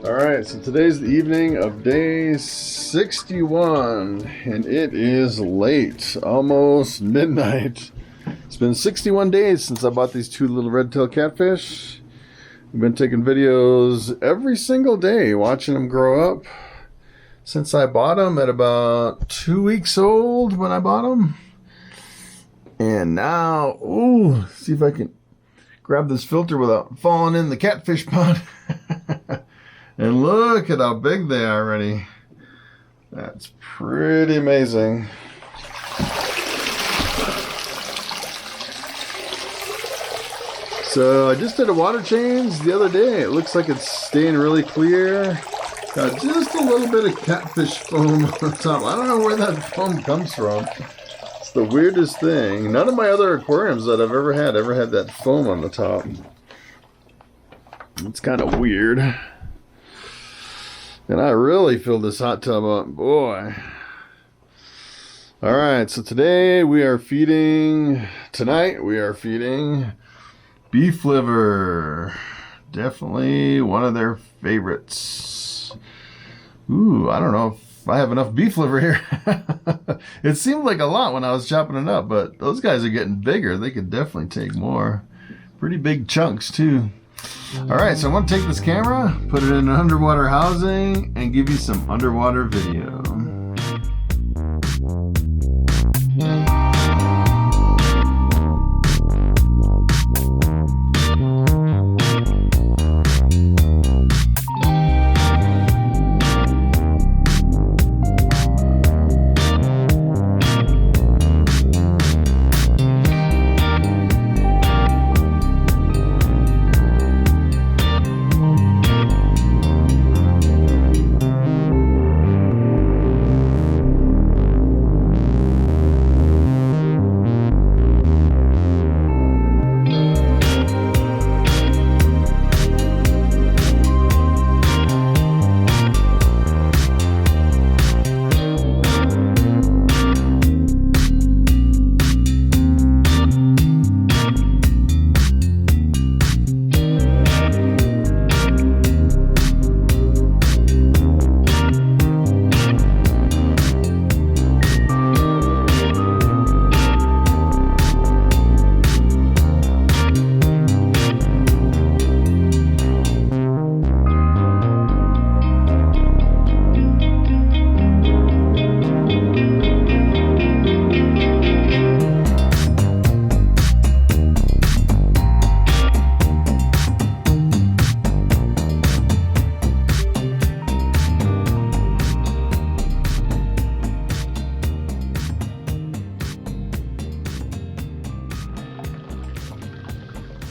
Alright, so today's the evening of day 61, and it is late, almost midnight. It's been 61 days since I bought these two little red-tailed catfish. I've been taking videos every single day, watching them grow up. Since I bought them at about 2 weeks old when I bought them. And now, ooh, see if I can grab this filter without falling in the catfish pond. And look at how big they are already. That's pretty amazing. So I just did a water change the other day. It looks like it's staying really clear. Got just a little bit of catfish foam on top. I don't know where that foam comes from. It's the weirdest thing. None of my other aquariums that I've ever had that foam on the top. It's kind of weird. And I really filled this hot tub up, boy. Alright, so tonight we are feeding beef liver. Definitely one of their favorites. Ooh, I don't know if I have enough beef liver here. It seemed like a lot when I was chopping it up, but those guys are getting bigger. They could definitely take more. Pretty big chunks too. Alright, so I'm going to take this camera, put it in an underwater housing, and give you some underwater video.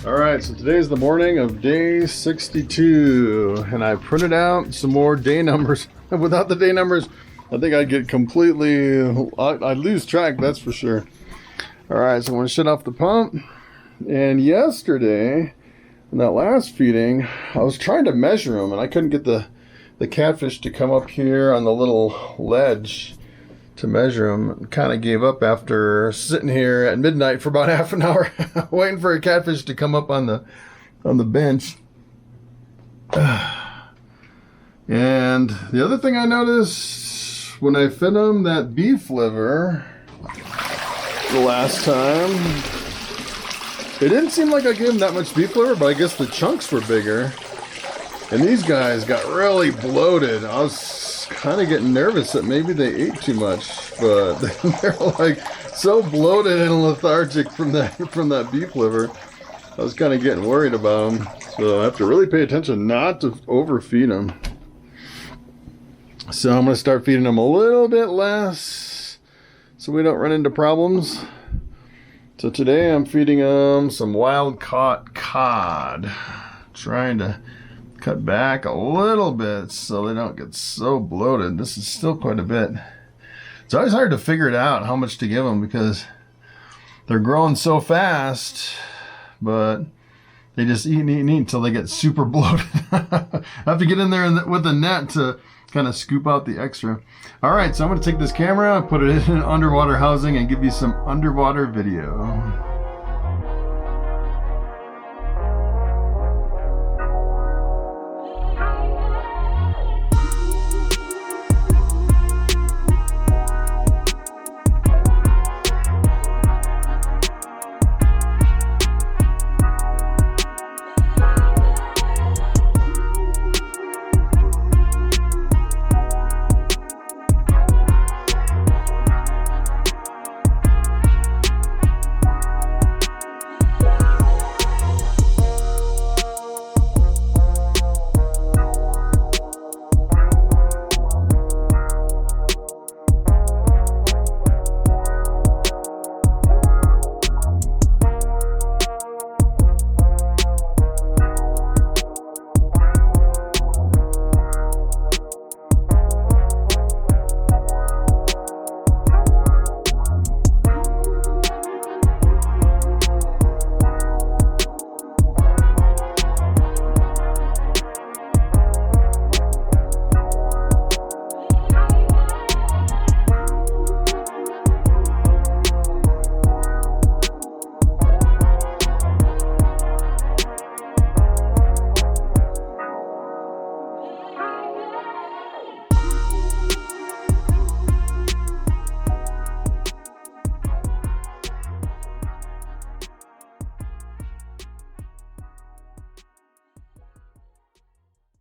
Alright, so today's the morning of day 62, and I printed out some more day numbers. Without the day numbers, I think I'd get completely, I'd lose track, that's for sure. Alright, so I'm going to shut off the pump, and yesterday, in that last feeding, I was trying to measure them, and I couldn't get the catfish to come up here on the little ledge to measure them. Kind of gave up after sitting here at midnight for about half an hour waiting for a catfish to come up on the bench. And the other thing I noticed when I fed them that beef liver the last time, it didn't seem like I gave them that much beef liver, but I guess the chunks were bigger. And these guys got really bloated. I was kind of getting nervous that maybe they ate too much, but they're like so bloated and lethargic from that beef liver. I was kind of getting worried about them, so I have to really pay attention not to overfeed them. So I'm going to start feeding them a little bit less so we don't run into problems. So today I'm feeding them some wild caught cod, trying to cut back a little bit so they don't get so bloated. This is still quite a bit. It's always hard to figure it out how much to give them because they're growing so fast, but they just eat and eat and eat until they get super bloated. I have to get in there with the net to kind of scoop out the extra. All right, so I'm going to take this camera, put it in an underwater housing, and give you some underwater video.